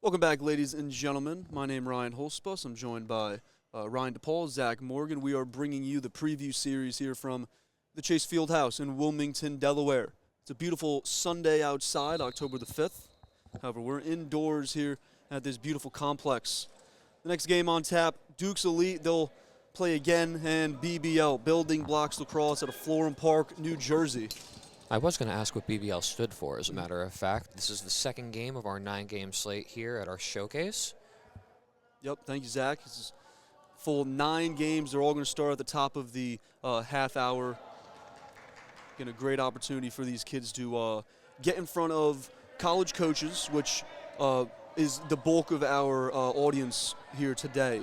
Welcome back, ladies and gentlemen. My name is Ryan Holzbus. I'm joined by Ryan DePaul, Zach Morgan. We are bringing you the preview series here from the Chase Fieldhouse in Wilmington, Delaware. It's a beautiful Sunday outside, October the 5th. However, we're indoors here at this beautiful complex. The next game on tap, Duke's Elite. They'll play again, and BBL, Building Blocks Lacrosse, at a Florham Park, New Jersey. I was going to ask what BBL stood for, as a matter of fact. This is the second game of our 9-game slate here at our showcase. Yep, thank you, Zach. This is full 9 games. They're all going to start at the top of the half hour. Again, a great opportunity for these kids to get in front of college coaches, which is the bulk of our audience here today.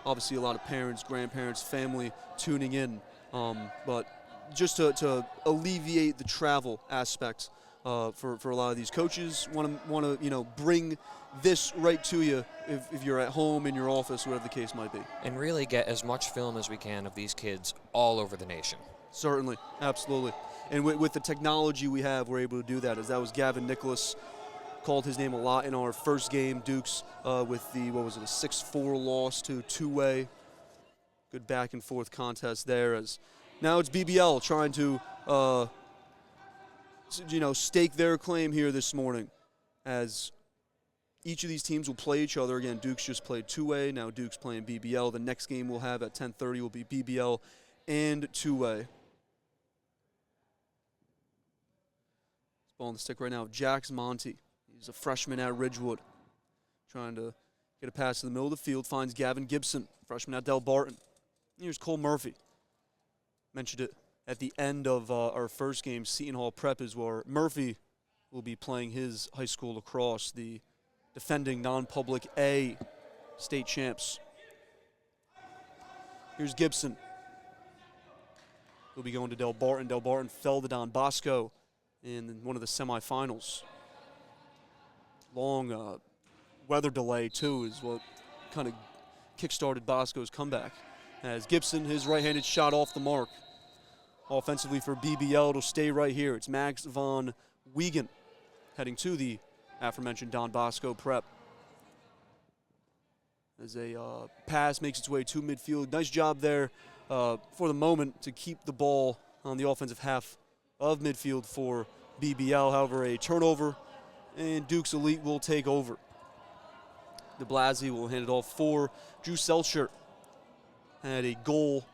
Obviously, a lot of parents, grandparents, family tuning in, but just to alleviate the travel aspect for a lot of these coaches, want to bring this right to you if you're at home, in your office, whatever the case might be. And really get as much film as we can of these kids all over the nation. Certainly, absolutely. And with the technology we have, we're able to do that. As that was Gavin Nicholas, called his name a lot in our first game, Dukes, with the, a 6-4 loss to two-way. Good back and forth contest there. As now it's BBL trying to, stake their claim here this morning, as each of these teams will play each other. Again, Dukes just played two-way. Now Dukes playing BBL. The next game we'll have at 10:30 will be BBL and two-way. Ball on the stick right now, Jax Monty. He's a freshman at Ridgewood, trying to get a pass to the middle of the field. Finds Gavin Gibson, freshman at Del Barton. Here's Cole Murphy. Mentioned it at the end of our first game, Seton Hall Prep, is where Murphy will be playing his high school lacrosse, the defending non-public A state champs. Here's Gibson. He'll be going to Del Barton. Del Barton fell to Don Bosco in one of the semifinals. Long weather delay, too, is what kind of kick-started Bosco's comeback. As Gibson, his right-handed shot off the mark. Offensively for BBL, it'll stay right here. It's Max Von Wiegen heading to the aforementioned Don Bosco Prep. As a pass makes its way to midfield. Nice job there for the moment to keep the ball on the offensive half of midfield for BBL. However, a turnover, and Duke's Elite will take over. De Blasi will hand it off for Drew Selcher. Had a goal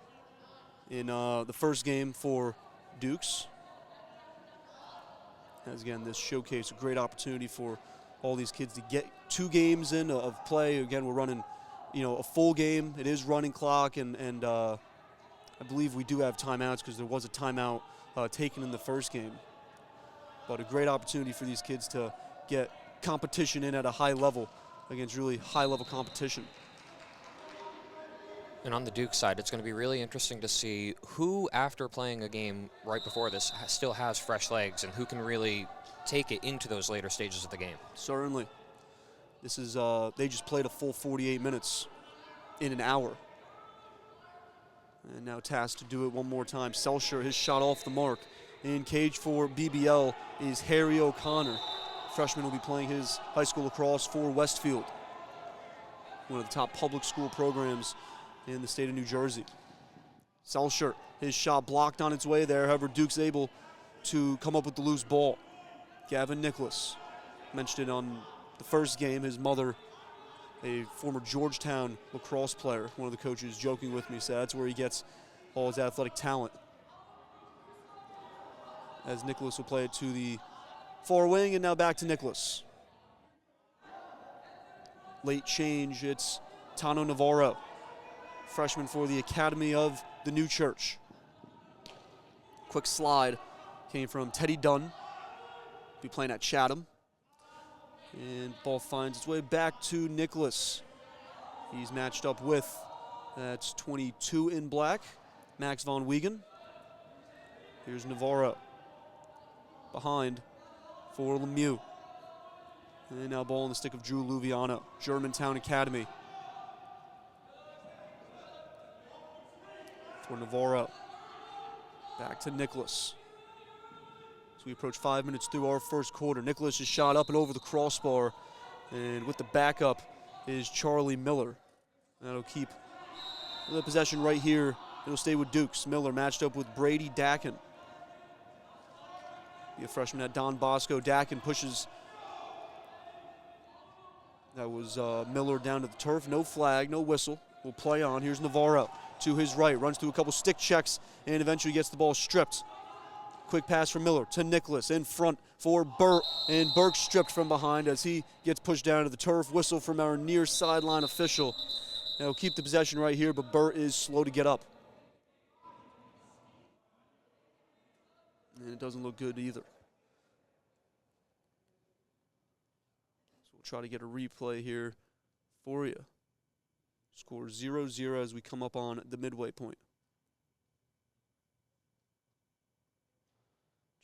in the first game for Dukes. As again, this showcase a great opportunity for all these kids to get 2 games in of play. Again, we're running, a full game. It is running clock, and I believe we do have timeouts because there was a timeout taken in the first game. But a great opportunity for these kids to get competition in at a high level against really high-level competition. And on the Duke side, it's going to be really interesting to see who, after playing a game right before this, still has fresh legs and who can really take it into those later stages of the game. Certainly. This is, they just played a full 48 minutes in an hour. And now tasked to do it one more time. Selcher, his shot off the mark. In cage for BBL is Harry O'Connor. Freshman will be playing his high school lacrosse for Westfield, one of the top public school programs in the state of New Jersey. Selcher, his shot blocked on its way there. However, Duke's able to come up with the loose ball. Gavin Nicholas, mentioned it on the first game. His mother, a former Georgetown lacrosse player, one of the coaches joking with me, said that's where he gets all his athletic talent. As Nicholas will play it to the far wing, and now back to Nicholas. Late change, it's Tano Navarro, freshman for the Academy of the New Church. Quick slide came from Teddy Dunn. Be playing at Chatham. And ball finds its way back to Nicholas. He's matched up with, that's 22 in black, Max Von Wiegen. Here's Navarro. Behind for Lemieux. And now ball on the stick of Drew Luviano, Germantown Academy. For Navarro. Back to Nicholas. As we approach 5 minutes through our first quarter, Nicholas is shot up and over the crossbar. And with the backup is Charlie Miller. That'll keep the possession right here. It'll stay with Dukes. Miller matched up with Brady Dakin. Be a freshman at Don Bosco. Dakin pushes. That was Miller down to the turf. No flag, no whistle. We'll play on. Here's Navarro to his right. Runs through a couple stick checks and eventually gets the ball stripped. Quick pass from Miller to Nicholas in front for Burt. And Burke stripped from behind as he gets pushed down to the turf. Whistle from our near sideline official. They'll keep the possession right here, but Burt is slow to get up. And it doesn't look good either. So we'll try to get a replay here for you. Score 0-0 as we come up on the midway point.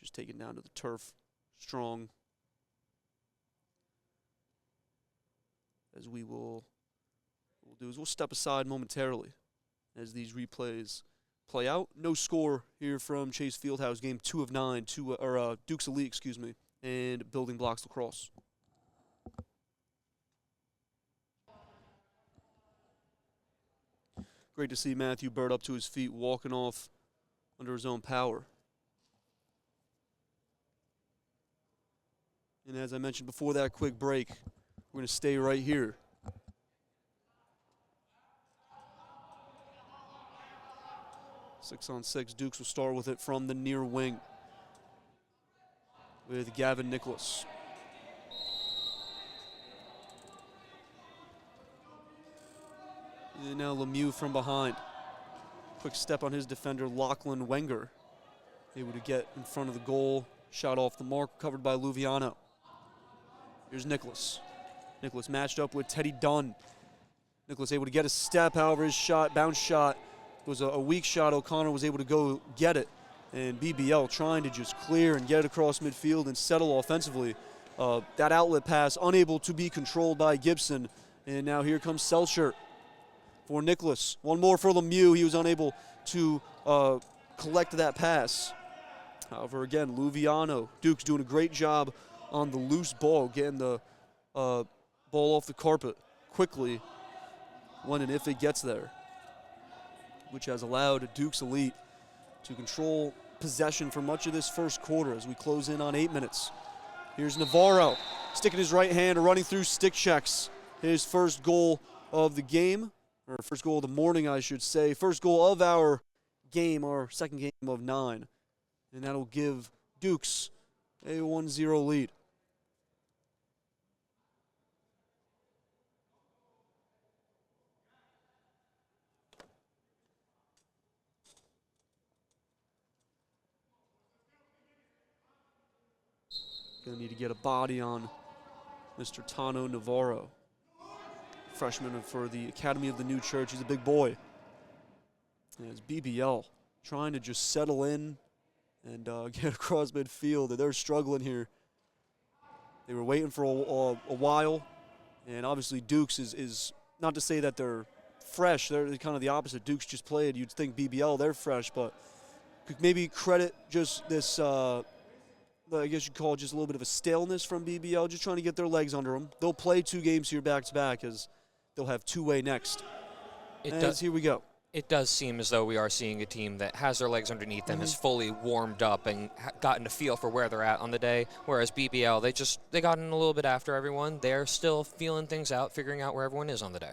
Just take it down to the turf, strong. As what we'll do is we'll step aside momentarily as these replays play out. No score here from Chase Fieldhouse, game 2 of 9, Dukes Elite, and Building Blocks Lacrosse. Great to see Matthew Burt up to his feet, walking off under his own power. And as I mentioned before that quick break, we're going to stay right here. Six on six, Dukes will start with it from the near wing with Gavin Nicholas. And now Lemieux from behind. Quick step on his defender, Lachlan Wenger. Able to get in front of the goal. Shot off the mark, covered by Luviano. Here's Nicholas. Nicholas matched up with Teddy Dunn. Nicholas able to get a step, however, his shot, bounce shot, was a weak shot. O'Connor was able to go get it. And BBL trying to just clear and get it across midfield and settle offensively. That outlet pass unable to be controlled by Gibson. And now here comes Selcher for Nicholas. One more for Lemieux. He was unable to collect that pass. However, again, Luviano, Duke's doing a great job on the loose ball, getting the ball off the carpet quickly when and if it gets there, which has allowed Duke's Elite to control possession for much of this first quarter as we close in on 8 minutes. Here's Navarro, sticking his right hand, running through stick checks. His first goal of the game, or first goal of the morning, I should say. First goal of our game, our second game of 9. And that'll give Dukes a 1-0 lead. Gonna need to get a body on Mr. Tano Navarro. Freshman for the Academy of the New Church. He's a big boy. And it's BBL trying to just settle in and get across midfield. They're struggling here. They were waiting for a while. And obviously Dukes is not to say that they're fresh. They're kind of the opposite. Dukes just played. You'd think BBL, they're fresh, but could maybe credit just this I guess you'd call it just a little bit of a staleness from BBL, just trying to get their legs under them. They'll play 2 games here back-to-back as they'll have two-way next. Here we go. It does seem as though we are seeing a team that has their legs underneath them, has fully warmed up and gotten a feel for where they're at on the day, whereas BBL, they got in a little bit after everyone. They're still feeling things out, figuring out where everyone is on the day.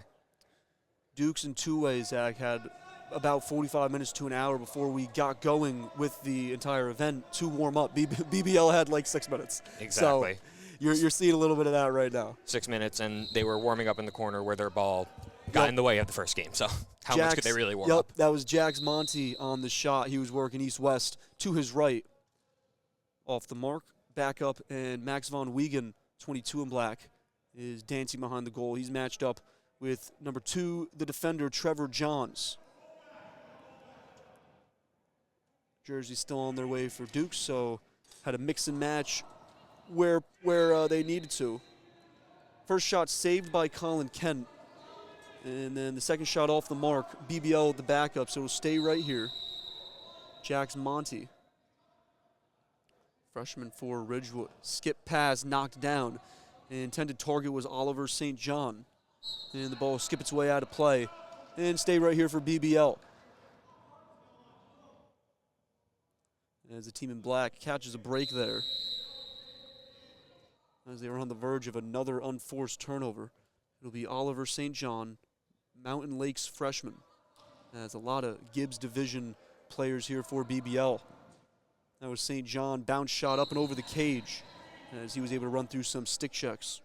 Dukes in two-way, Zach, had about 45 minutes to an hour before we got going with the entire event to warm up. BBL had like 6 minutes. Exactly. So you're seeing a little bit of that right now. 6 minutes, and they were warming up in the corner where their ball got in the way of the first game. So how much could they really warm up? That was Jax Monty on the shot. He was working east-west to his right. Off the mark, back up, and Max Von Wiegen, 22 in black, is dancing behind the goal. He's matched up with number 2, the defender, Trevor Johns. Jersey still on their way for Dukes, so had a mix and match where they needed to. First shot saved by Colin Kent, and then the second shot off the mark, BBL at the backup, so it'll stay right here. Jax Monty, freshman for Ridgewood. Skip pass knocked down, The intended target was Oliver St. John. And the ball will skip its way out of play and stay right here for BBL. As the team in black catches a break there, as they were on the verge of another unforced turnover. It'll be Oliver St. John, Mountain Lakes freshman. There's a lot of Gibbs Division players here for BBL. That was St. John, bounce shot up and over the cage as he was able to run through some stick checks.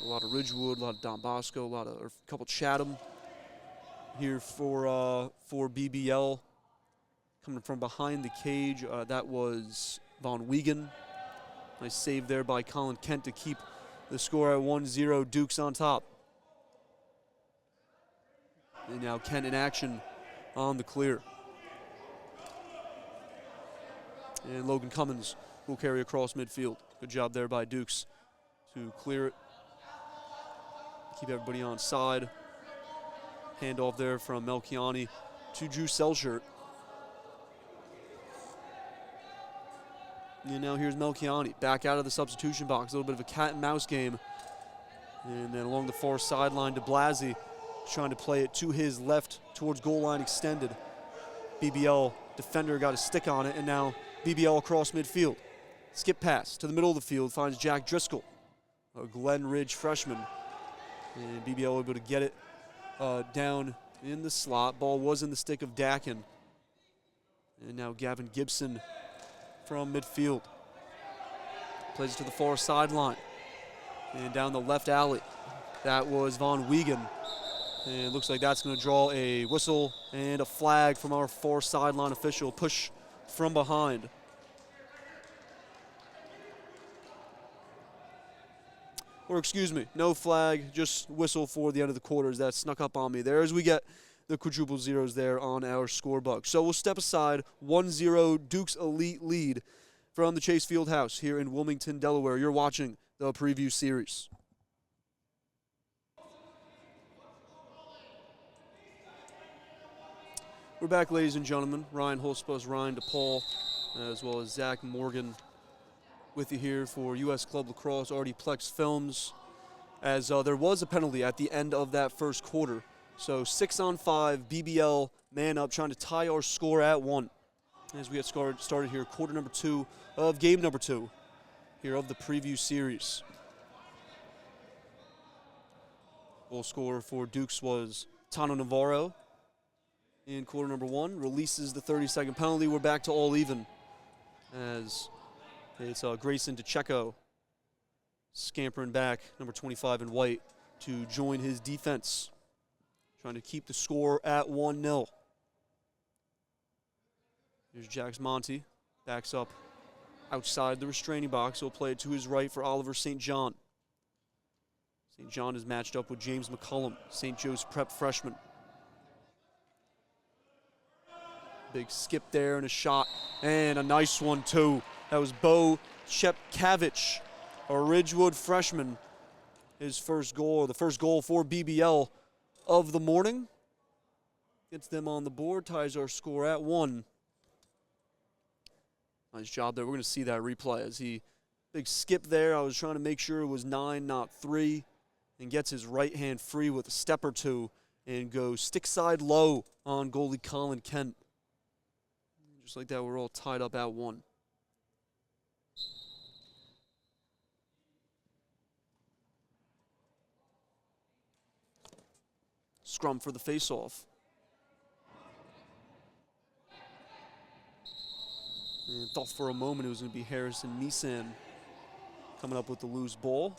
A lot of Ridgewood, a lot of Don Bosco, a couple Chatham here for BBL. Coming from behind the cage, that was Von Wiegen. Nice save there by Colin Kent to keep the score at 1-0. Dukes on top. And now Kent in action on the clear. And Logan Cummins will carry across midfield. Good job there by Dukes to clear it. Keep everybody on side. Handoff there from Melchiani to Drew Selshert. And now here's Melchiani back out of the substitution box. A little bit of a cat and mouse game. And then along the far sideline, de Blasi trying to play it to his left towards goal line extended. BBL defender got a stick on it, and now BBL across midfield. Skip pass to the middle of the field, finds Jack Driscoll, a Glen Ridge freshman. And BBL able to get it down in the slot. Ball was in the stick of Dakin. And now Gavin Gibson from midfield. Plays it to the far sideline. And down the left alley. That was Von Wiegen. And it looks like that's going to draw a whistle and a flag from our far sideline official. Push from behind. Or excuse me, no flag, just whistle for the end of the quarters. That snuck up on me there as we get the quadruple zeros there on our scorebook. So we'll step aside, 1-0 Dukes Elite lead from the Chase Field House here in Wilmington, Delaware. You're watching the preview series. We're back, ladies and gentlemen. Ryan Holzbus, Ryan DePaul, as well as Zach Morgan with you here for U.S. Club Lacrosse RDPLEX Films, as there was a penalty at the end of that first quarter. So 6-on-5, BBL man up, trying to tie our score at 1. As we get started here, quarter number 2 of game number 2 here of the preview series. Goal scorer for Dukes was Tano Navarro in quarter number 1. Releases the 30-second penalty. We're back to all even as it's Grayson DeCecco scampering back, number 25 in white, to join his defense. Trying to keep the score at 1-0. Here's Jax Monty. Backs up outside the restraining box. He'll play it to his right for Oliver St. John. St. John is matched up with James McCullum, St. Joe's prep freshman. Big skip there and a shot, and a nice one too. That was Bo Chepkavich, a Ridgewood freshman. His first goal, the first goal for BBL of the morning. Gets them on the board, ties our score at 1. Nice job there. We're going to see that replay as he, big skip there. I was trying to make sure it was 9, not 3, and gets his right hand free with a step or two and goes stick side low on goalie Colin Kent. Just like that, we're all tied up at 1. Scrum for the faceoff. And thought for a moment it was going to be Harrison Nissan coming up with the loose ball.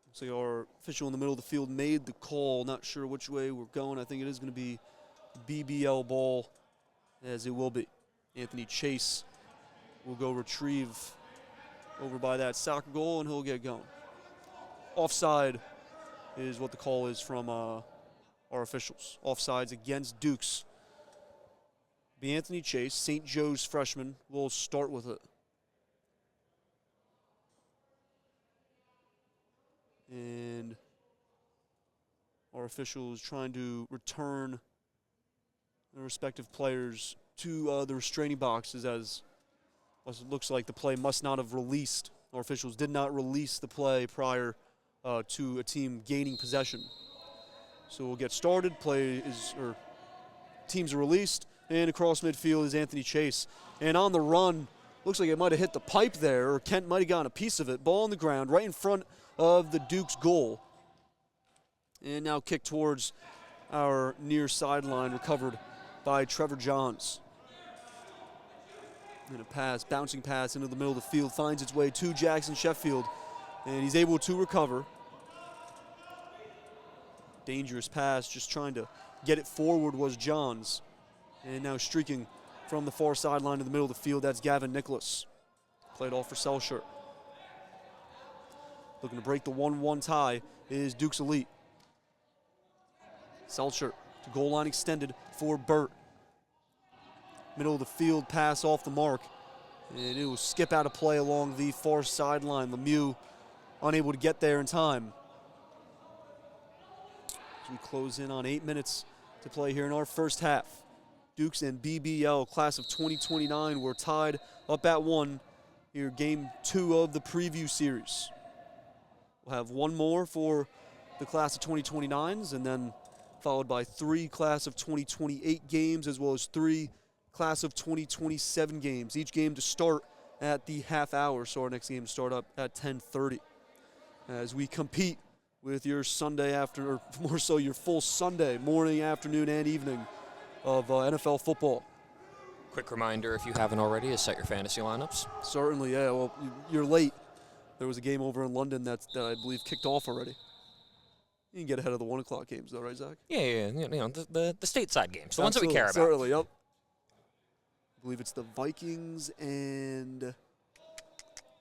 Looks like our official in the middle of the field made the call. Not sure which way we're going. I think it is going to be BBL ball, as it will be. Anthony Chase will go retrieve over by that soccer goal, and he'll get going. Offside is what the call is from our officials. Offsides against Dukes. Be Anthony Chase, St. Joe's freshman, will start with it. And our official is trying to return the respective players to the restraining boxes, as it looks like the play must not have released Our officials did not release the play prior to a team gaining possession. So we'll get started. Teams are released, and across midfield is Anthony Chase. And on the run, looks like it might have hit the pipe there, or Kent might have gotten a piece of it. Ball on the ground, right in front of the Duke's goal. And now kick towards our near sideline, recovered by Trevor Johns. And a bouncing pass into the middle of the field, finds its way to Jackson Sheffield, and he's able to recover. Dangerous pass, just trying to get it forward was Johns. And now streaking from the far sideline to the middle of the field, that's Gavin Nicholas. Played off for Selshire. Looking to break the 1-1 tie is Duke's Elite. Selshire to goal line extended for Burt. Middle of the field pass off the mark. And it will skip out of play along the far sideline. Lemieux unable to get there in time. As we close in on 8 minutes to play here in our first half. Dukes and BBL, class of 2029, were tied up at 1 here, game 2 of the preview series. We'll have one more for the class of 2029s, and then followed by 3 class of 2028 games, as well as 3 class of 2027 games. Each game to start at the half hour, so our next game to start up at 10:30. As we compete with your Sunday after, or more so your full Sunday morning, afternoon, and evening of NFL football. Quick reminder, if you haven't already, is set your fantasy lineups. Certainly, yeah. Well, you're late. There was a game over in London that I believe kicked off already. You can get ahead of the 1 o'clock games, though, right, Zach? Yeah, the stateside games, the ones that we care about. Certainly, yep. I believe it's the Vikings and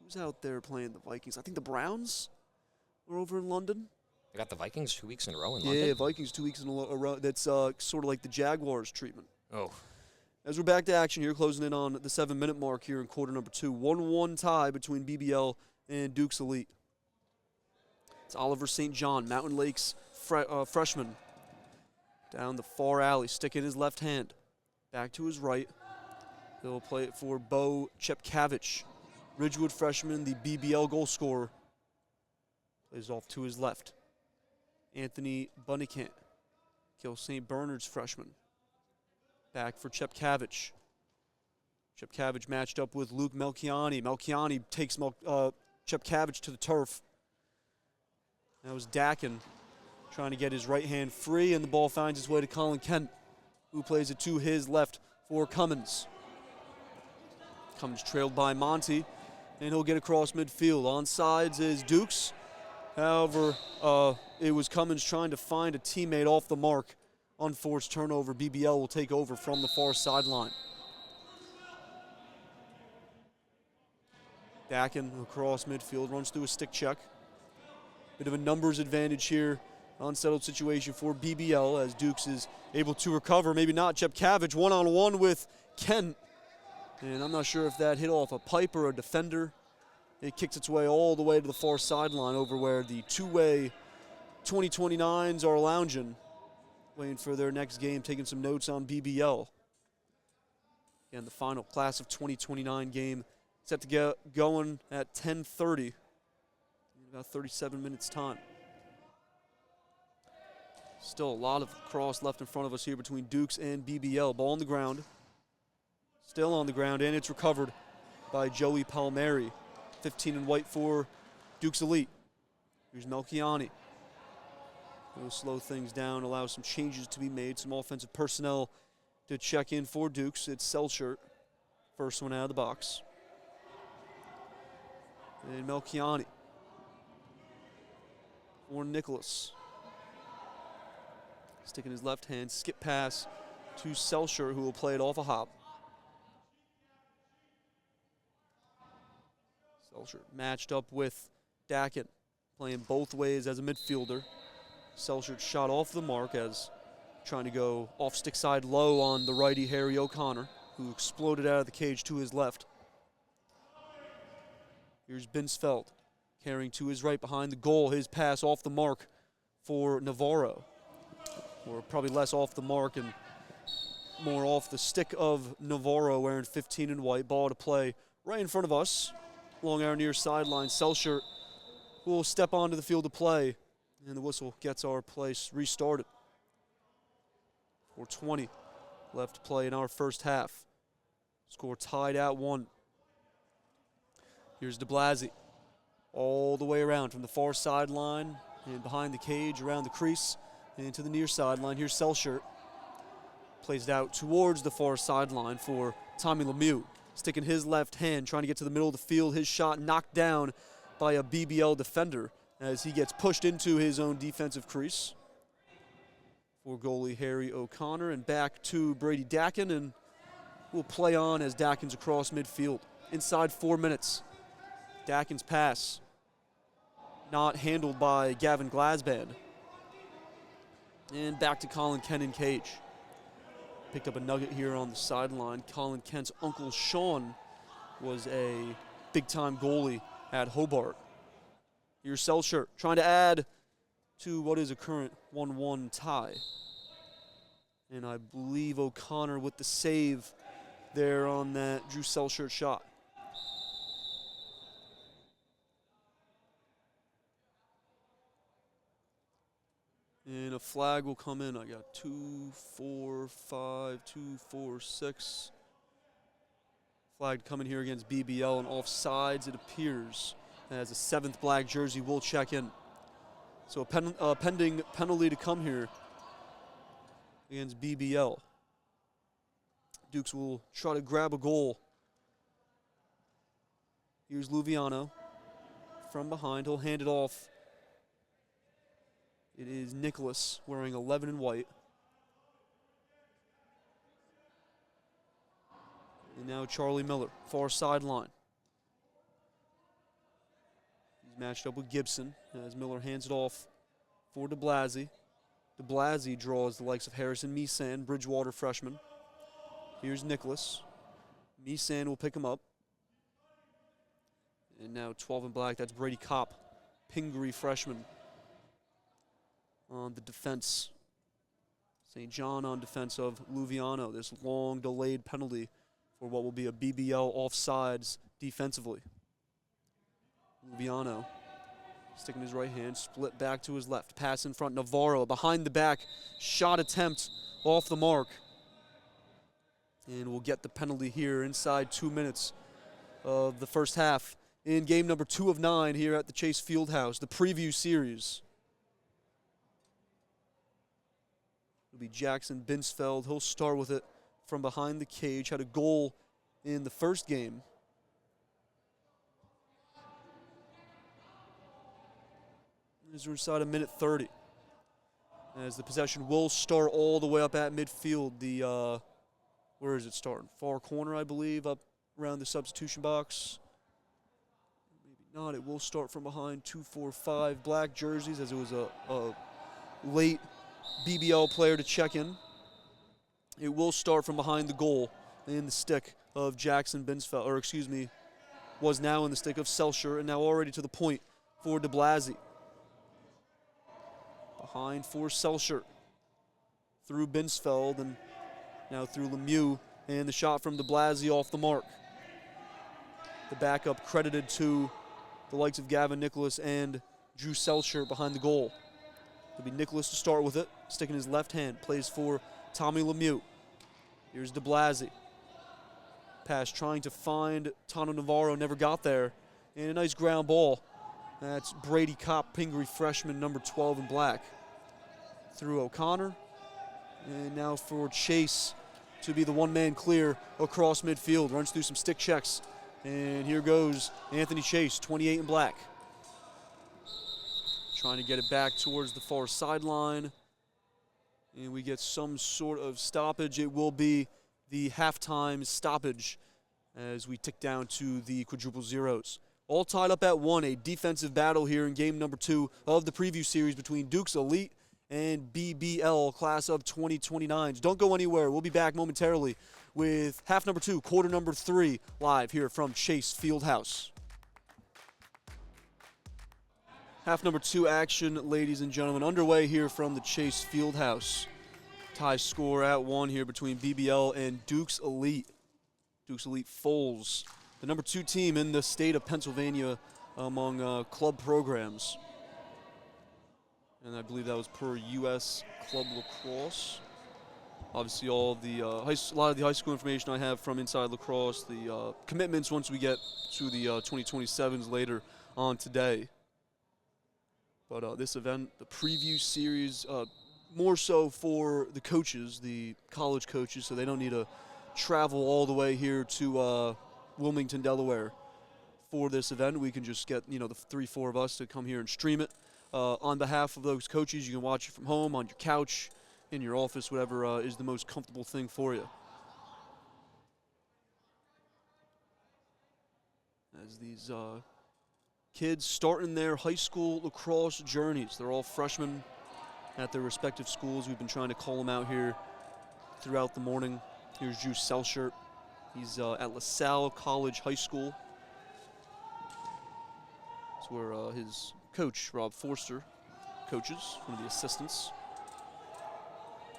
who's out there playing the Vikings? I think the Browns were over in London. They got the Vikings 2 weeks in a row in London? Yeah, Vikings 2 weeks in a row. That's sort of like the Jaguars treatment. Oh. As we're back to action here, closing in on the 7-minute mark here in quarter number 2. 1-1 tie between BBL and Duke's Elite. It's Oliver St. John, Mountain Lakes freshman. Down the far alley, stick in his left hand. Back to his right. He'll play it for Bo Chepkavich. Ridgewood freshman, the BBL goal scorer. Plays off to his left. Anthony Bunnikamp, Kill St. Bernard's freshman. Back for Chepkavich. Chepkavich matched up with Luke Melchiani. Melchiani takes Chepkavich to the turf. That was Dakin trying to get his right hand free, and the ball finds its way to Colin Kent, who plays it to his left for Cummins. Cummins trailed by Monty, and he'll get across midfield. On sides is Dukes. However, it was Cummins trying to find a teammate off the mark. Unforced turnover. BBL will take over from the far sideline. Dakin across midfield, runs through a stick check. Bit of a numbers advantage here. Unsettled situation for BBL as Dukes is able to recover. Maybe not. Chepkavich one-on-one with Kent. And I'm not sure if that hit off a pipe or a defender. It kicks its way all the way to the far sideline over where the two-way 2029s are lounging, waiting for their next game, taking some notes on BBL. And the final class of 2029 game set to get going at 10:30 in about 37 minutes time. Still a lot of cross left in front of us here between Dukes and BBL. Ball on the ground. Still on the ground, and it's recovered by Joey Palmieri. 15 in white for Dukes Elite. Here's Melchiani. He'll slow things down, allow some changes to be made, some offensive personnel to check in for Dukes. It's Selshire, first one out of the box. And Melchiani for Nicholas. Sticking his left hand, skip pass to Selshire, who will play it off a hop. Selshire matched up with Dakin, playing both ways as a midfielder. Selshire shot off the mark as trying to go off stick side low on the righty Harry O'Connor, who exploded out of the cage to his left. Here's Binsfeld carrying to his right behind the goal. His pass off the mark for Navarro. Or probably less off the mark and more off the stick of Navarro, wearing 15 in white. Ball to play right in front of us. along our near sideline. Selshert will step onto the field of play, and the whistle gets our play restarted. 4:20 left to play in our first half. Score tied at 1. Here's de Blasi all the way around from the far sideline and behind the cage, around the crease, and to the near sideline. Here's Selshert. Plays it out towards the far sideline for Tommy Lemieux. Sticking his left hand, trying to get to the middle of the field. His shot knocked down by a BBL defender as he gets pushed into his own defensive crease. For goalie Harry O'Connor, and back to Brady Dakin, and we'll play on as Dakin's across midfield. Inside 4 minutes. Dakin's pass not handled by Gavin Glasband. And back to Colin Kent in cage. Picked up a nugget here on the sideline. Colin Kent's uncle Sean was a big-time goalie at Hobart. Here's Selshert trying to add to what is a current 1-1 tie. And I believe O'Connor with the save there on that Drew Selshert shot. And a flag will come in. I got 2, 4, 5, 2, 4, 6. Flag coming here against BBL, and offsides it appears, as a 7th black jersey will check in. So a pending penalty to come here against BBL. Dukes will try to grab a goal. Here's Luviano from behind. He'll hand it off. It is Nicholas wearing 11 in white. And now Charlie Miller, far sideline. He's matched up with Gibson as Miller hands it off for de Blasi. De Blasi draws the likes of Harrison Meesan, Bridgewater freshman. Here's Nicholas. Meesan will pick him up. And now 12 in black, that's Brady Kopp, Pingree freshman. On the defense, St. John on defense of Luviano. This long delayed penalty for what will be a BBL offsides defensively. Luviano sticking his right hand, split back to his left. Pass in front, Navarro behind the back. Shot attempt off the mark. And we'll get the penalty here inside 2 minutes of the first half in game number 2 of 9 here at the Chase Fieldhouse, the preview series. It'll be Jackson Binsfeld. He'll start with it from behind the cage. Had a goal in the first game. As we're inside a minute 30. As the possession will start all the way up at midfield. The, where is it starting? Far corner, I believe, up around the substitution box. Maybe not. It will start from behind 2, 4, 5 black jerseys, as it was a late BBL player to check in. It will start from behind the goal in the stick of Jackson Binsfeld, or excuse me, was now in the stick of Selshert, and now already to the point for de Blasi. Behind for Selshert. Through Binsfeld, and now through Lemieux, and the shot from de Blasi off the mark. The backup credited to the likes of Gavin Nicholas and Drew Selshert behind the goal. It'll be Nicholas to start with it, sticking his left hand, plays for Tommy Lemieux. Here's de Blasi. Pass trying to find Tano Navarro, never got there. And a nice ground ball. That's Brady Kopp, Pingree freshman, number 12 in black. Through O'Connor. And now for Chase to be the one-man clear across midfield. Runs through some stick checks. And here goes Anthony Chase, 28 in black. Trying to get it back towards the far sideline. And we get some sort of stoppage. It will be the halftime stoppage as we tick down to the quadruple zeros. All tied up at 1, a defensive battle here in game number 2 of the preview series between Dukes Elite and BBL class of 2029s. Don't go anywhere. We'll be back momentarily with half number 2, quarter number 3, live here from Chase Fieldhouse. Half number 2 action, ladies and gentlemen, underway here from the Chase Fieldhouse. Tie score at 1 here between BBL and Dukes Elite. Dukes Elite Foles the number 2 team in the state of Pennsylvania among club programs. And I believe that was per U.S. Club Lacrosse. Obviously, all of the a lot of the high school information I have from inside lacrosse, the commitments once we get to the 2027s later on today. But this event, the preview series, more so for the coaches, the college coaches, so they don't need to travel all the way here to Wilmington, Delaware for this event. We can just get, the 3-4 of us to come here and stream it. On behalf of those coaches, you can watch it from home, on your couch, in your office, whatever is the most comfortable thing for you. As these kids starting their high school lacrosse journeys. They're all freshmen at their respective schools. We've been trying to call them out here throughout the morning. Here's Drew Selshert. He's at LaSalle College High School. That's where his coach, Rob Forster, coaches, one of the assistants.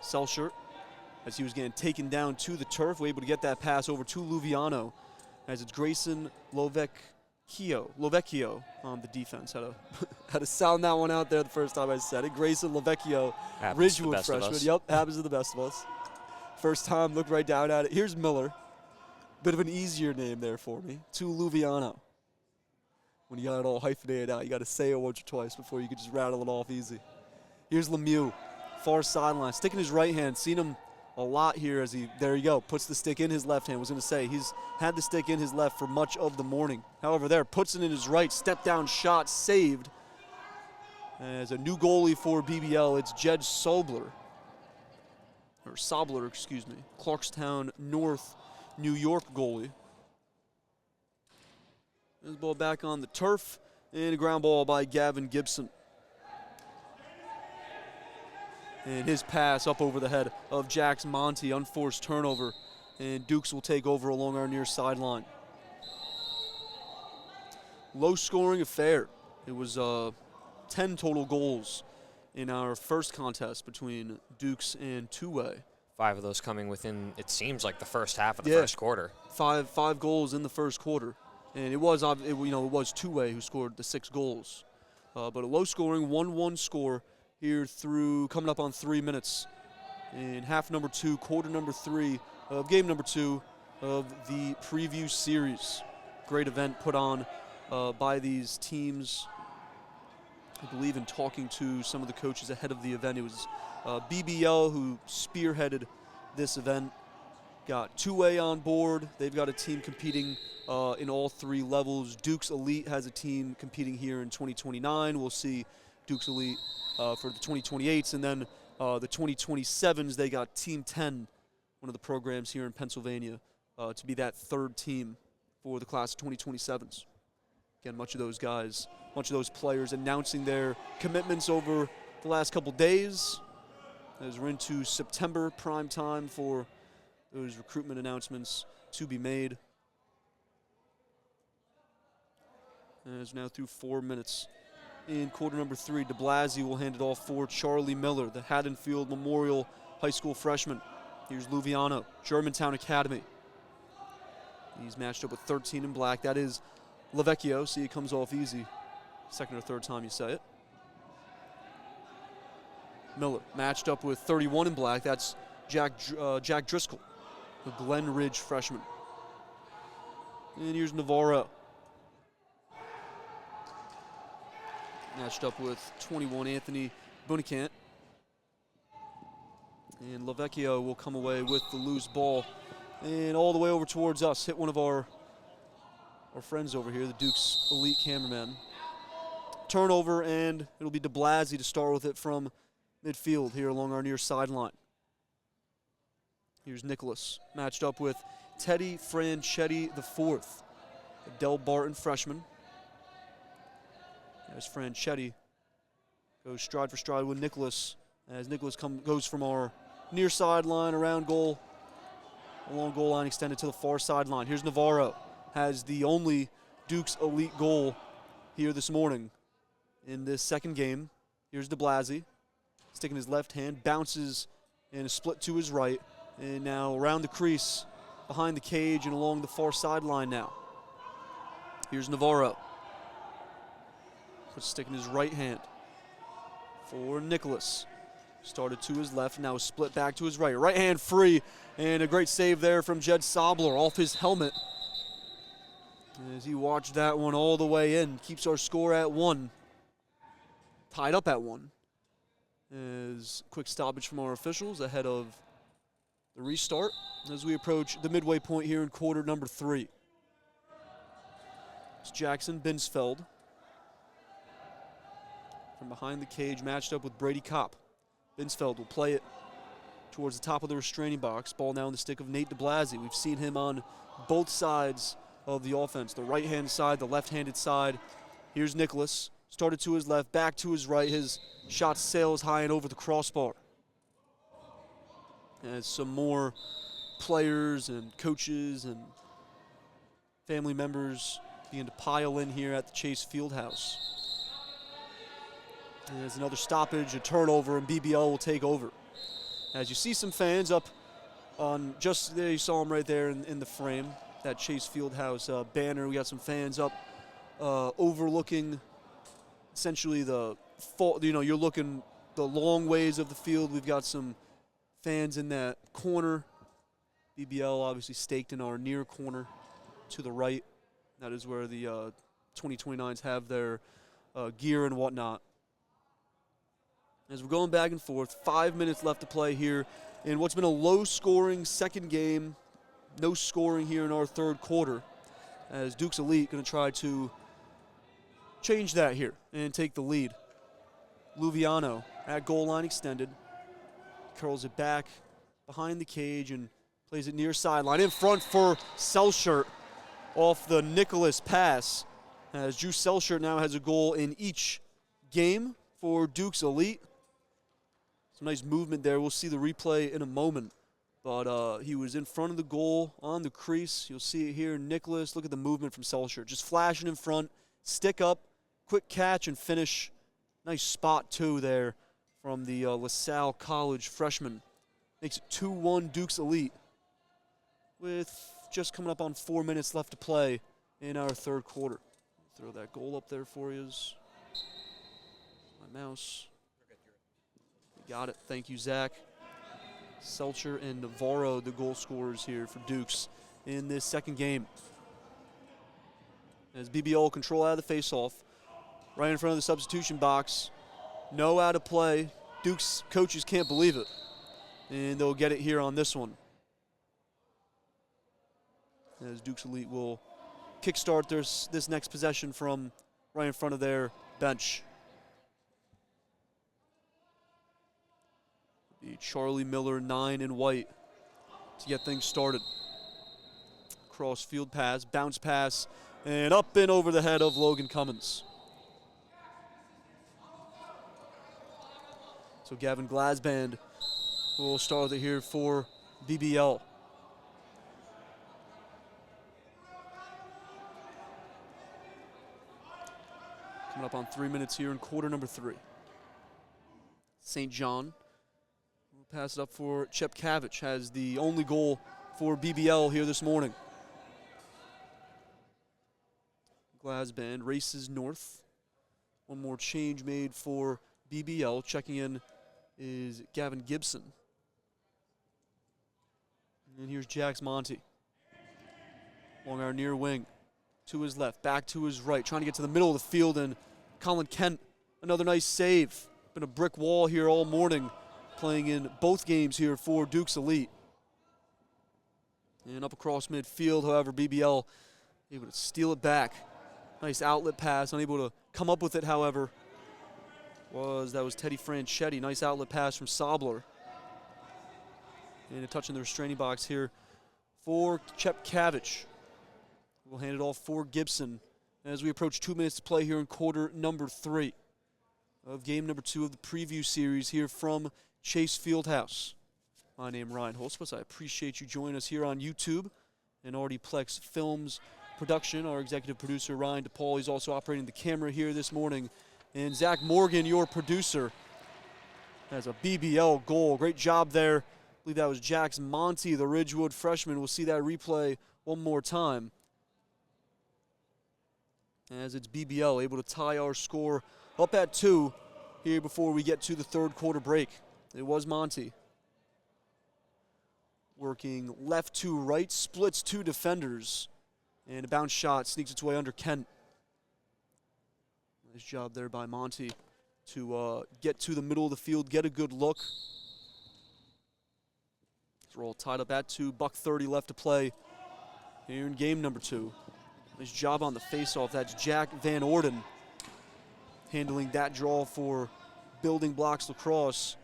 Selshert, as he was getting taken down to the turf, able to get that pass over to Luviano, as it's Grayson Lovecchio on the defense. Had to sound that one out there the first time I said it. Grayson Lovecchio, Ridgewood freshman. Yep, happens to the best of us. First time, looked right down at it. Here's Miller. Bit of an easier name there for me. To Luviano. When you got it all hyphenated out, you got to say it once or twice before you could just rattle it off easy. Here's Lemieux, far sideline, sticking his right hand. Seen him a lot here as there you go, puts the stick in his left hand. Was going to say, he's had the stick in his left for much of the morning. However, there, puts it in his right, step down shot, saved. As a new goalie for BBL, it's Jed Sobler, excuse me, Clarkstown North, New York goalie. This ball back on the turf, and a ground ball by Gavin Gibson. And his pass up over the head of Jax Monty, unforced turnover, and Dukes will take over along our near sideline. Low-scoring affair. It was 10 total goals in our first contest between Dukes and Two-Way. 5 of those coming within, it seems like, the first half of the first quarter. Five goals in the first quarter. And it was Two-Way who scored the 6 goals. But a low-scoring 1-1 score here through coming up on 3 minutes in half number 2, quarter number 3 of game number 2 of the preview series. Great event put on by these teams. I believe in talking to some of the coaches ahead of the event, it was BBL who spearheaded this event. Got Two-Way on board. They've got a team competing in all 3 levels. Dukes Elite has a team competing here in 2029. We'll see Dukes Elite for the 2028s, and then the 2027s, they got Team 10, one of the programs here in Pennsylvania, to be that 3rd team for the class of 2027s. Again, much of those players announcing their commitments over the last couple days, as we're into September prime time for those recruitment announcements to be made. And it's now through 4 minutes. In quarter number 3, de Blasi will hand it off for Charlie Miller, the Haddonfield Memorial High School freshman. Here's Luviano, Germantown Academy. He's matched up with 13 in black. That is Lovecchio. See, it comes off easy. Second or third time you say it. Miller matched up with 31 in black. That's Jack Driscoll, the Glen Ridge freshman. And here's Navarro. Matched up with 21, Anthony Bunicant. And Lovecchio will come away with the loose ball. And all the way over towards us, hit one of our friends over here, the Dukes Elite cameraman. Turnover, and it'll be de Blasi to start with it from midfield here along our near sideline. Here's Nicholas, matched up with Teddy Franchetti IV, a Del Barton freshman. As Franchetti goes stride for stride with Nicholas, as Nicholas goes from our near sideline around goal, along goal line extended to the far sideline. Here's Navarro, has the only Dukes Elite goal here this morning in this second game. Here's de Blasi, sticking his left hand, bounces and a split to his right, and now around the crease, behind the cage and along the far sideline now. Here's Navarro. Puts a stick in his right hand for Nicholas. Started to his left, now split back to his right. Right hand free, and a great save there from Jed Sobler off his helmet. As he watched that one all the way in, keeps our score at 1. Tied up at 1. As quick stoppage from our officials ahead of the restart as we approach the midway point here in quarter number 3. It's Jackson Binsfeld from behind the cage, matched up with Brady Kopp. Binsfeld will play it towards the top of the restraining box. Ball now in the stick of Nate DeBlasi. We've seen him on both sides of the offense, the right-hand side, the left-handed side. Here's Nicholas. Started to his left, back to his right. His shot sails high and over the crossbar. As some more players and coaches and family members begin to pile in here at the Chase Fieldhouse. There's another stoppage, a turnover, and BBL will take over. As you see some fans up on, just there, you saw them right there in the frame, that Chase Fieldhouse banner. We got some fans up overlooking essentially the, you're looking the long ways of the field. We've got some fans in that corner. BBL obviously staked in our near corner to the right. That is where the 2029s have their gear and whatnot. As we're going back and forth, 5 minutes left to play here in what's been a low-scoring second game. No scoring here in our third quarter, as Duke's Elite going to try to change that here and take the lead. Luviano at goal line extended, curls it back behind the cage and plays it near sideline. In front for Selshert off the Nicholas pass, as Drew Selshert now has a goal in each game for Duke's Elite. Some nice movement there. We'll see the replay in a moment. But he was in front of the goal on the crease. You'll see it here. Nicholas, look at the movement from Selshert. Just flashing in front, stick up, quick catch and finish. Nice spot, too, there from the LaSalle College freshman. Makes it 2-1 Duke's Elite with just coming up on 4 minutes left to play in our third quarter. Throw that goal up there for you. My mouse. Got it. Thank you, Zach. Selcher and Navarro, the goal scorers here for Dukes in this second game. As BBL control out of the faceoff, right in front of the substitution box. No out of play. Dukes coaches can't believe it. And they'll get it here on this one. As Dukes Elite will kickstart this next possession from right in front of their bench. The Charlie Miller 9 in white to get things started. Cross field pass, bounce pass, and up and over the head of Logan Cummins. So Gavin Glasband will start it here for BBL. Coming up on 3 minutes here in quarter number 3. St. John. Pass it up for Chepkavich, has the only goal for BBL here this morning. Glasband races north. One more change made for BBL. Checking in is Gavin Gibson. And here's Jax Monty. Along our near wing. To his left, back to his right. Trying to get to the middle of the field, and Colin Kent, another nice save. Been a brick wall here all morning, playing in both games here for Duke's Elite. And up across midfield, however, BBL able to steal it back. Nice outlet pass, unable to come up with it, however. That was Teddy Franchetti. Nice outlet pass from Sobler. And a touch in the restraining box here for Chepkavich. We'll hand it off for Gibson as we approach 2 minutes to play here in quarter number 3 of game number 2 of the preview series here from Chase Fieldhouse. My name is Ryan Holspus. I appreciate you joining us here on YouTube and RDPLEX Films production. Our executive producer, Ryan DePaul, he's also operating the camera here this morning. And Zach Morgan, your producer, has a BBL goal. Great job there. I believe that was Jax Monty, the Ridgewood freshman. We'll see that replay one more time. as it's BBL able to tie our score up at 2 here before we get to the third quarter break. It was Monty. Working left to right, splits 2 defenders, and a bounce shot sneaks its way under Kent. Nice job there by Monty to get to the middle of the field, get a good look. We're all tied up at 2, $1:30 left to play here in game number 2. Nice job on the faceoff. That's Jack Van Orden handling that draw for Building Blocks Lacrosse.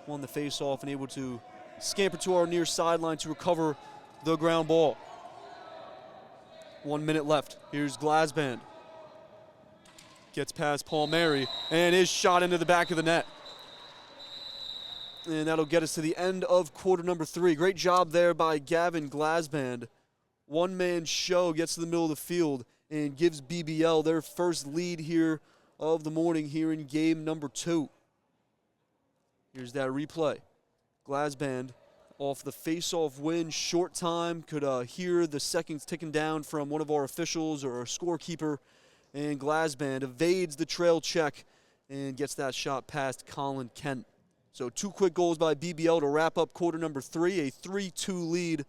Won the faceoff and able to scamper to our near sideline to recover the ground ball. 1 minute left. Here's Glasband. Gets past Paul Mary and is shot into the back of the net. And that'll get us to the end of quarter number 3. Great job there by Gavin Glasband. One-man show, gets to the middle of the field and gives BBL their first lead here of the morning here in game number 2. Here's that replay. Glasband off the face-off win, short time, could hear the seconds ticking down from one of our officials or our scorekeeper, and Glasband evades the trail check and gets that shot past Colin Kent. So 2 quick goals by BBL to wrap up quarter number 3, a 3-2 lead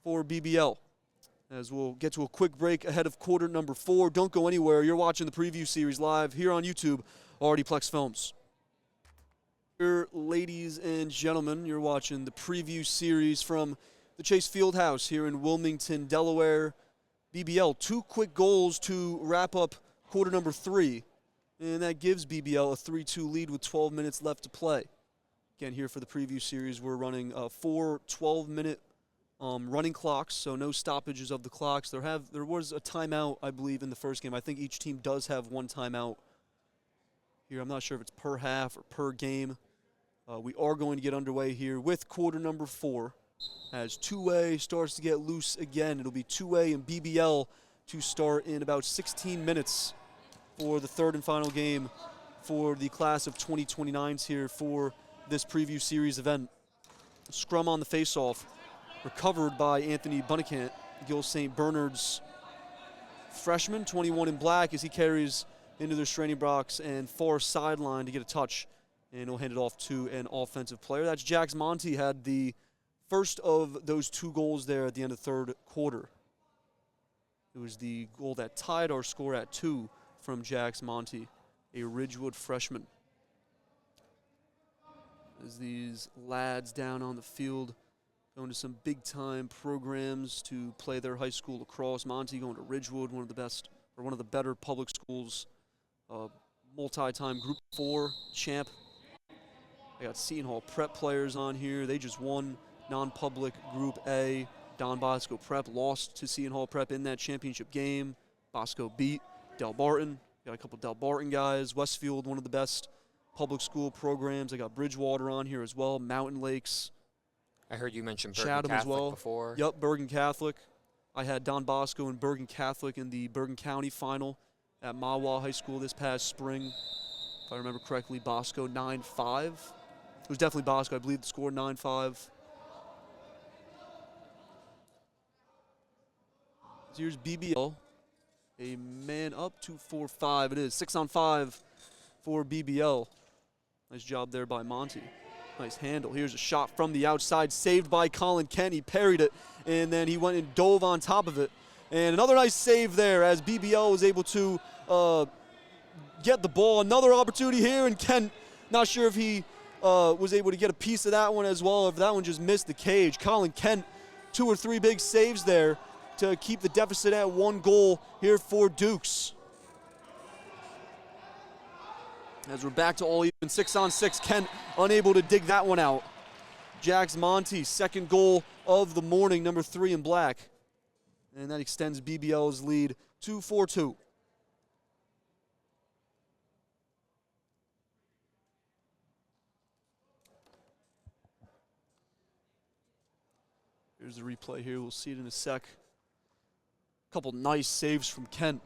for BBL. As we'll get to a quick break ahead of quarter number 4. Don't go anywhere. You're watching the preview series live here on YouTube, RDPLEX Films. Here, ladies and gentlemen, you're watching the preview series from the Chase Fieldhouse here in Wilmington, Delaware. BBL, 2 quick goals to wrap up quarter number 3. And that gives BBL a 3-2 lead with 12 minutes left to play. Again, here for the preview series, we're running 4 12-minute running clocks, so no stoppages of the clocks. There was a timeout, I believe, in the first game. I think each team does have 1 timeout here. I'm not sure if it's per half or per game. We are going to get underway here with quarter number 4 as 2A starts to get loose again. It'll be 2A and BBL to start in about 16 minutes for the third and final game for the class of 2029s here for this preview series event. Scrum on the faceoff, recovered by Anthony Bunnecant, Gill St. Bernard's freshman, 21 in black, as he carries into the straining box and far sideline to get a touch, and he'll hand it off to an offensive player. That's Jax Monty, had the first of those 2 goals there at the end of third quarter. It was the goal that tied our score at 2 from Jax Monty, a Ridgewood freshman. As these lads down on the field going to some big-time programs to play their high school lacrosse. Monty going to Ridgewood, one of the better public schools, multi-time Group 4 champ. I got Seton Hall Prep players on here. They just won non-public Group A. Don Bosco Prep lost to Seton Hall Prep in that championship game. Bosco beat Del Barton. Got a couple Del Barton guys. Westfield, one of the best public school programs. I got Bridgewater on here as well. Mountain Lakes. I heard you mention Bergen Chatham Catholic as well. Before. Yep, Bergen Catholic. I had Don Bosco and Bergen Catholic in the Bergen County final at Mahwah High School this past spring. If I remember correctly, Bosco 9-5. It was definitely Bosco. I believe the score 9-5. So here's BBL. A man up, 2-4-5. It is 6-on-5 for BBL. Nice job there by Monty. Nice handle. Here's a shot from the outside, saved by Colin Kent. He parried it, and then he went and dove on top of it. And another nice save there as BBL was able to get the ball. Another opportunity here, and Kent, not sure if he was able to get a piece of that one as well, or if that one just missed the cage. Colin Kent, 2 or 3 big saves there to keep the deficit at 1 goal here for Dukes. As we're back to all even, 6-on-6, Kent unable to dig that one out. Jax Monty, 2nd goal of the morning, number 3 in black. And that extends BBL's lead to 4-2. Here's the replay here. We'll see it in a sec. A couple nice saves from Kent.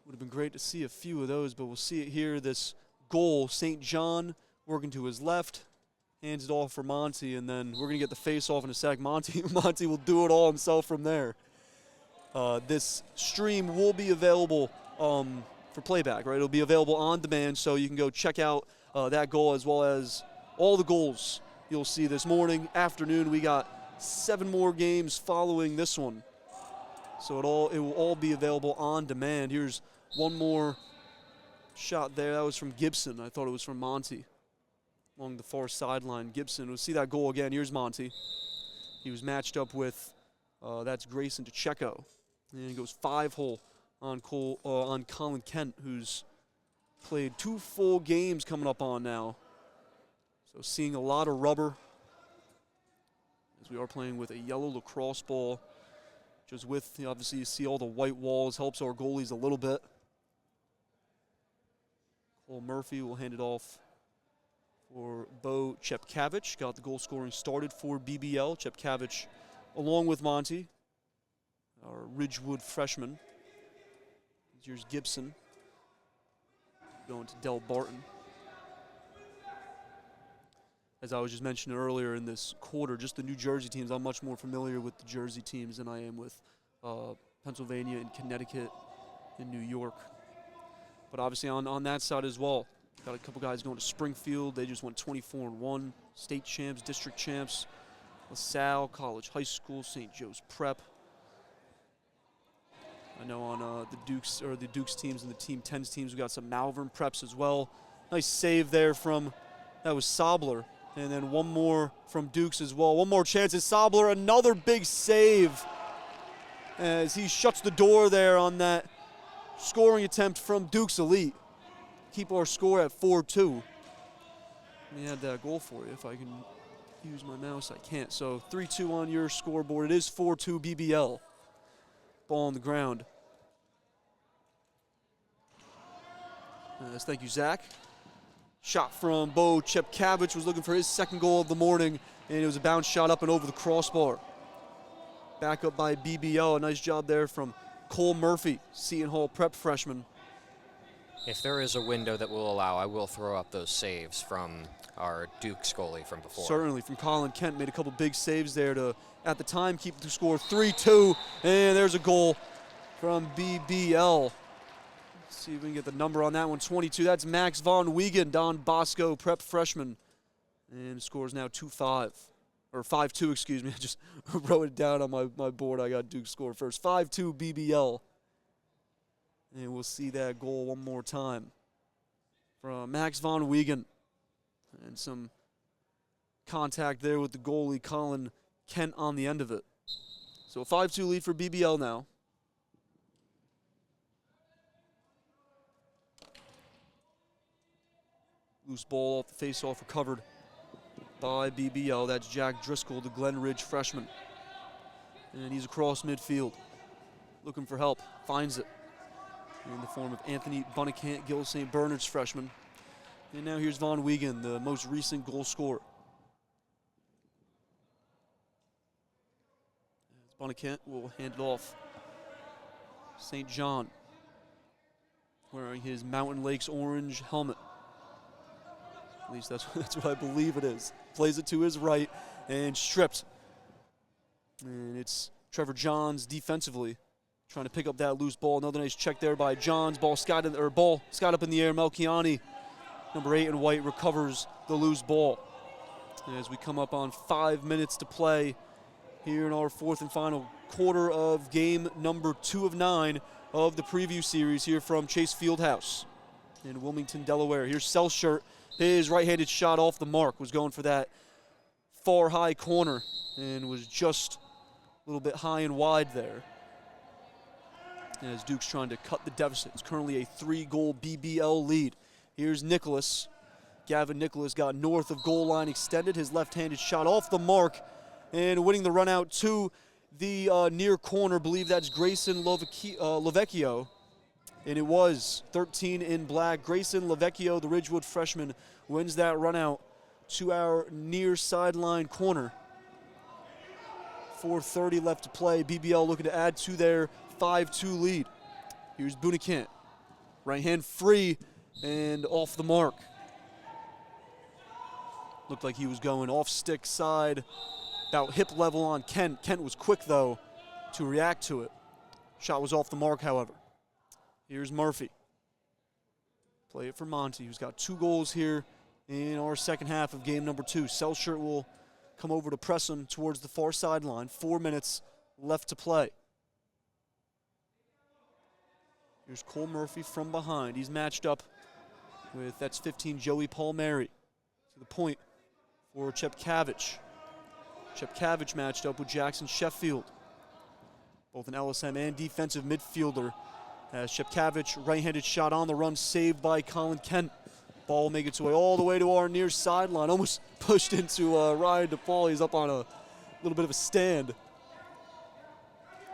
Would have been great to see a few of those, but we'll see it here. This goal, St. John working to his left, hands it off for Monty, and then we're going to get the face-off in a sec. Monty will do it all himself from there. this stream will be available for playback, right? It'll be available on demand, so you can go check out that goal as well as all the goals you'll see this morning, afternoon. We got 7 more games following this one. So it will all be available on demand. Here's one more shot there. That was from Gibson. I thought it was from Monty along the far sideline. Gibson, we'll see that goal again. Here's Monty. He was matched up with, that's Grayson DeCecco. And he goes 5-hole on Colin Kent, who's played 2 full games coming up on now. So seeing a lot of rubber as we are playing with a yellow lacrosse ball. Just with, obviously, you see all the white walls, helps our goalies a little bit. Cole Murphy will hand it off for Bo Chepkavich. Got the goal scoring started for BBL. Chepkavich, along with Monty, our Ridgewood freshman. Here's Gibson going to Del Barton. As I was just mentioning earlier in this quarter, just the New Jersey teams, I'm much more familiar with the Jersey teams than I am with Pennsylvania and Connecticut and New York. But obviously on that side as well, got a couple guys going to Springfield. They just went 24-1, state champs, district champs. LaSalle, College High School, St. Joe's Prep. I know on the Dukes teams and the Team 10s teams, we got some Malvern Preps as well. Nice save there from, that was Sobler. And then one more from Dukes as well. One more chance is Sobler, another big save as he shuts the door there on that scoring attempt from Dukes Elite. Keep our score at 4-2. Let me add that goal for you if I can use my mouse. I can't. So 3-2 on your scoreboard. It is 4-2 BBL. Ball on the ground. Thank you, Zach. Shot from Bo Chepkavich, was looking for his 2nd goal of the morning, and it was a bounce shot up and over the crossbar. Back up by BBL. A nice job there from Cole Murphy, Seton Hall Prep freshman. If there is a window that will allow, I will throw up those saves from our Dukes goalie from before. Certainly, from Colin Kent. Made a couple big saves there to, at the time, keep the score 3-2. And there's a goal from BBL. Let's see if we can get the number on that one, 22. That's Max Von Wiegen, Don Bosco Prep freshman. And the score is now 2-5. Or 5-2, excuse me. I just wrote it down on my board. I got Duke's score first. 5-2 BBL. And we'll see that goal one more time from Max Von Wiegen. And some contact there with the goalie, Colin Kent, on the end of it. So a 5-2 lead for BBL now. Loose ball off the face-off, recovered by BBL. That's Jack Driscoll, the Glen Ridge freshman. And he's across midfield, looking for help. Finds it in the form of Anthony Bunnecant, Gill St. Bernard's freshman. And now here's Von Wiegen, the most recent goal scorer. Bunnecant will hand it off. St. John, wearing his Mountain Lakes orange helmet. At least that's what I believe it is. Plays it to his right and stripped. And it's Trevor Johns defensively trying to pick up that loose ball. Another nice check there by Johns. Ball skied up in the air. Melchiani, number 8 in white, recovers the loose ball. And as we come up on 5 minutes to play here in our 4th and final quarter of game number 2 of 9 of the preview series here from Chase Fieldhouse in Wilmington, Delaware. Here's Selshert. His right-handed shot off the mark, was going for that far high corner and was just a little bit high and wide there. As Duke's trying to cut the deficit. It's currently a 3-goal BBL lead. Here's Nicholas. Gavin Nicholas got north of goal line, extended his left-handed shot off the mark and winning the run out to the near corner. Believe that's Grayson Lavecchio. And it was 13 in black. Grayson Lavecchio, the Ridgewood freshman, wins that run out to our near sideline corner. 4:30 left to play. BBL looking to add to their 5-2 lead. Here's Bunnecant. Right hand free and off the mark. Looked like he was going off stick side, about hip level on Kent. Kent was quick, though, to react to it. Shot was off the mark, however. Here's Murphy. Play it for Monty, who's got 2 goals here in our second half of game number 2. Selchert will come over to press him towards the far sideline. 4 minutes left to play. Here's Cole Murphy from behind. He's matched up with, that's 15, Joey Palmieri. To the point for Chepkavich. Chepkavich matched up with Jackson Sheffield. Both an LSM and defensive midfielder. As Chepkavich, right-handed shot on the run, saved by Colin Kent. Ball will make its way all the way to our near sideline. Almost pushed into Ryan DePaul. He's up on a little bit of a stand.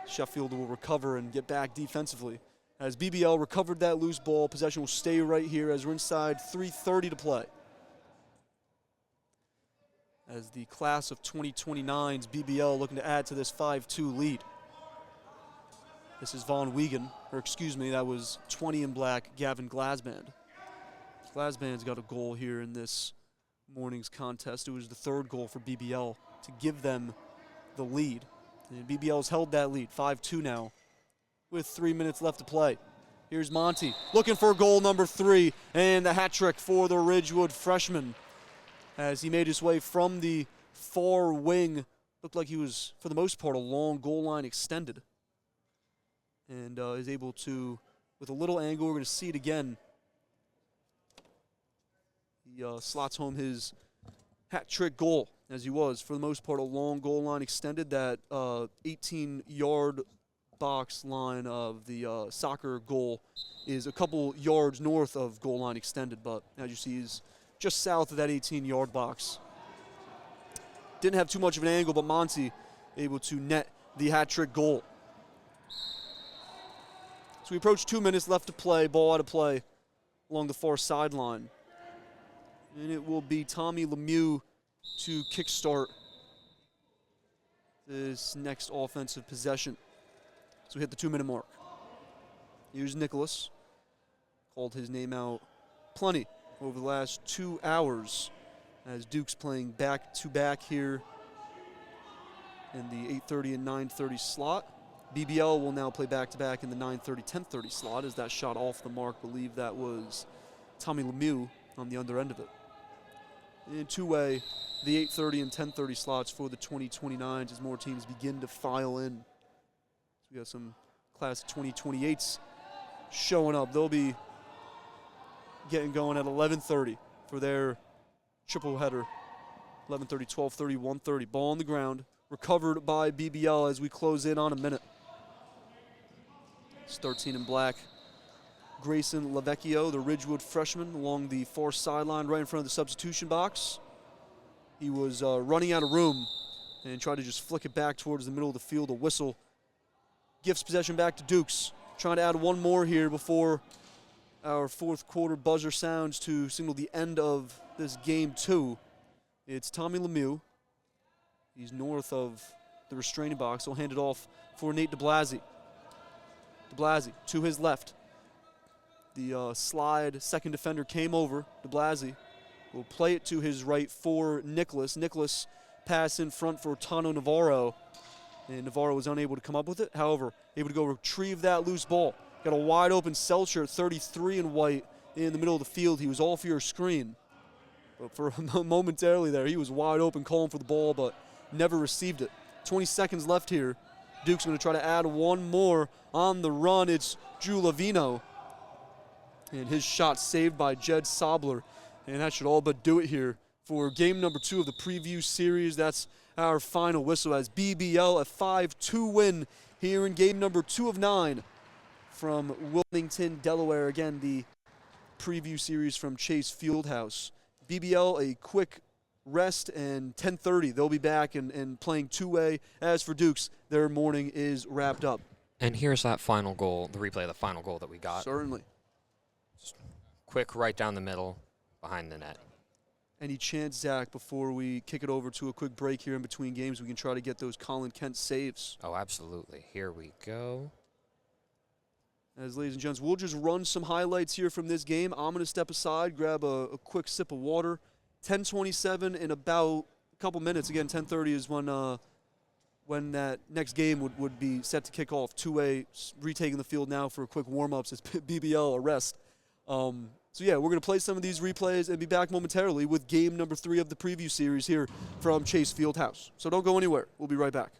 Sheffield will recover and get back defensively. As BBL recovered that loose ball, possession will stay right here as we're inside 3:30 to play. As the class of 2029's BBL looking to add to this 5-2 lead. This is Von Wiegen, or excuse me, that was 20 in black, Gavin Glasband. Glasband's got a goal here in this morning's contest. It was the 3rd goal for BBL to give them the lead. And BBL's held that lead, 5-2 now, with 3 minutes left to play. Here's Monty, looking for goal number 3, and the hat trick for the Ridgewood freshman. As he made his way from the far wing, looked like he was, for the most part, a long goal line extended. And is able to, with a little angle, we're going to see it again. He slots home his hat trick goal, as he was, for the most part, a long goal line extended. That 18-yard box line of the soccer goal is a couple yards north of goal line extended, but as you see, he's just south of that 18-yard box. Didn't have too much of an angle, but Monty able to net the hat trick goal. So we approach 2 minutes left to play, ball out of play along the far sideline. And it will be Tommy Lemieux to kickstart this next offensive possession. So we hit the 2-minute mark. Here's Nicholas. Called his name out plenty over the last 2 hours as Duke's playing back-to-back here in the 8:30 and 9:30 slot. BBL will now play back-to-back in the 9:30, 10:30 slot. As that shot off the mark, I believe that was Tommy Lemieux on the under end of it. And two-way, the 8:30 and 10:30 slots for the 2029s as more teams begin to file in. So we got some class of 2028s showing up. They'll be getting going at 11:30 for their triple header. 11:30, 12:30, 1:30. Ball on the ground, recovered by BBL as we close in on a minute. It's 13 in black. Grayson Lavecchio, the Ridgewood freshman, along the far sideline right in front of the substitution box. He was running out of room and tried to just flick it back towards the middle of the field. A whistle gifts possession back to Dukes. Trying to add one more here before our 4th quarter buzzer sounds to signal the end of this game 2. It's Tommy Lemieux. He's north of the restraining box. He'll hand it off for Nate DeBlasi. DeBlasi to his left. The slide second defender came over. DeBlasi will play it to his right for Nicholas. Nicholas pass in front for Tano Navarro. And Navarro was unable to come up with it. However, able to go retrieve that loose ball. Got a wide open Selchert, 33 in white, in the middle of the field. He was off your screen. But for momentarily there, he was wide open calling for the ball, but never received it. 20 seconds left here. Duke's going to try to add one more on the run. It's Drew Lavino. And his shot saved by Jed Sobler. And that should all but do it here for game number 2 of the preview series. That's our final whistle as BBL a 5-2 win here in game number 2 of 9 from Wilmington, Delaware. Again, the preview series from Chase Fieldhouse. BBL a quick rest, and 10:30 they'll be back and playing two-way. As for Dukes, their morning is wrapped up. And here's that final goal, the replay of the final goal that we got. Certainly. Just quick right down the middle, behind the net. Any chance, Zach, before we kick it over to a quick break here in between games, we can try to get those Colin Kent saves? Oh, absolutely. Here we go. As ladies and gents, we'll just run some highlights here from this game. I'm going to step aside, grab a quick sip of water. 10:27 in about a couple minutes. Again, 10:30 is when when that next game would be set to kick off. 2A retaking the field now for a quick warm-ups as BBL a rest. So yeah, we're going to play some of these replays and be back momentarily with game number 3 of the preview series here from Chase Fieldhouse. So don't go anywhere. We'll be right back.